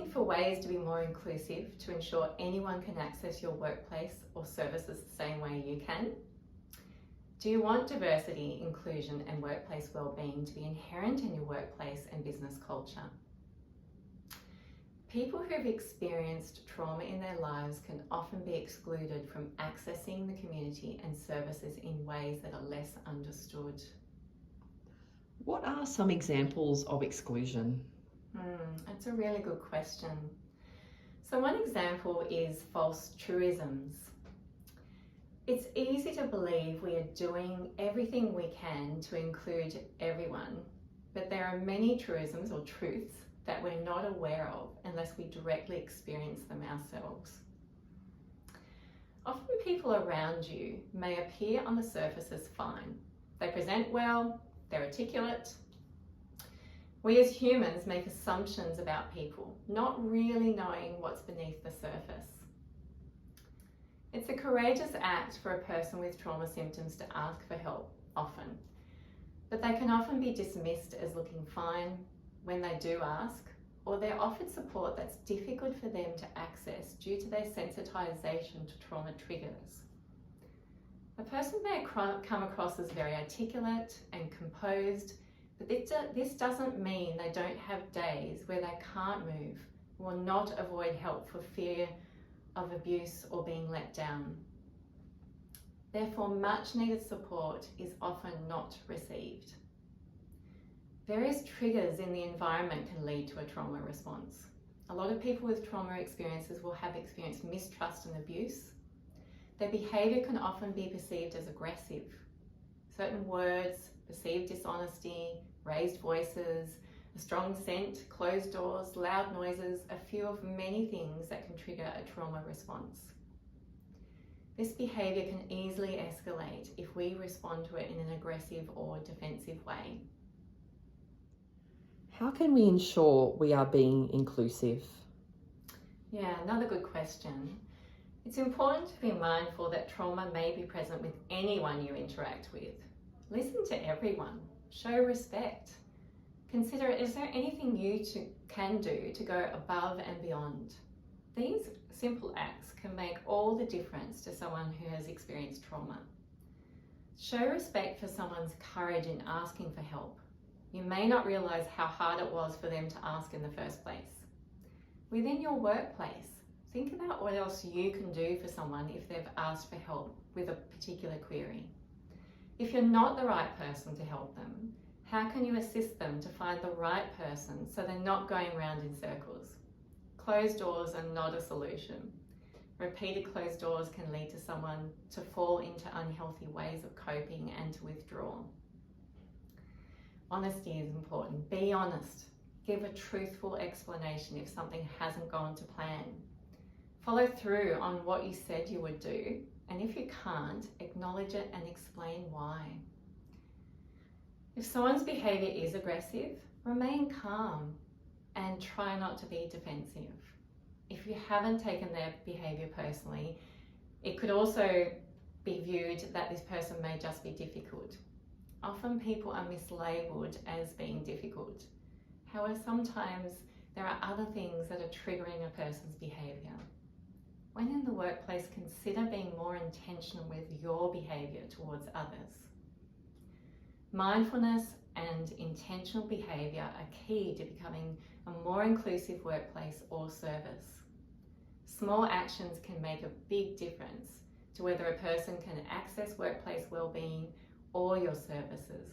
looking for ways to be more inclusive to ensure anyone can access your workplace or services the same way you can? Do you want diversity, inclusion and workplace wellbeing to be inherent in your workplace and business culture? People who have experienced trauma in their lives can often be excluded from accessing the community and services in ways that are less understood. What are some examples of exclusion? That's a really good question. So one example is false truisms. It's easy to believe we are doing everything we can to include everyone, but there are many truisms or truths that we're not aware of unless we directly experience them ourselves. Often people around you may appear on the surface as fine. They present well, they're articulate. We as humans make assumptions about people, not really knowing what's beneath the surface. It's a courageous act for a person with trauma symptoms to ask for help, often, but they can often be dismissed as looking fine when they do ask, or they're offered support that's difficult for them to access due to their sensitization to trauma triggers. A person may come across as very articulate and composed, but this doesn't mean they don't have days where they can't move or not avoid help for fear of abuse or being let down. Therefore, much needed support is often not received. Various triggers in the environment can lead to a trauma response. A lot of people with trauma experiences will have experienced mistrust and abuse. Their behaviour can often be perceived as aggressive. Certain words, perceived dishonesty, raised voices, a strong scent, closed doors, loud noises, a few of many things that can trigger a trauma response. This behaviour can easily escalate if we respond to it in an aggressive or defensive way. How can we ensure we are being inclusive? Yeah, another good question. It's important to be mindful that trauma may be present with anyone you interact with. Listen to everyone. Show respect. Consider, is there anything you can do to go above and beyond? These simple acts can make all the difference to someone who has experienced trauma. Show respect for someone's courage in asking for help. You may not realise how hard it was for them to ask in the first place. Within your workplace, think about what else you can do for someone if they've asked for help with a particular query. If you're not the right person to help them, how can you assist them to find the right person so they're not going around in circles? Closed doors are not a solution. Repeated closed doors can lead to someone to fall into unhealthy ways of coping and to withdraw. Honesty is important. Be honest. Give a truthful explanation if something hasn't gone to plan. Follow through on what you said you would do, and if you can't, acknowledge it and explain why. If someone's behaviour is aggressive, remain calm and try not to be defensive. If you haven't taken their behaviour personally, it could also be viewed that this person may just be difficult. Often people are mislabelled as being difficult. However, sometimes there are other things that are triggering a person's behaviour. When in the workplace, consider being more intentional with your behaviour towards others. Mindfulness and intentional behaviour are key to becoming a more inclusive workplace or service. Small actions can make a big difference to whether a person can access workplace wellbeing or your services.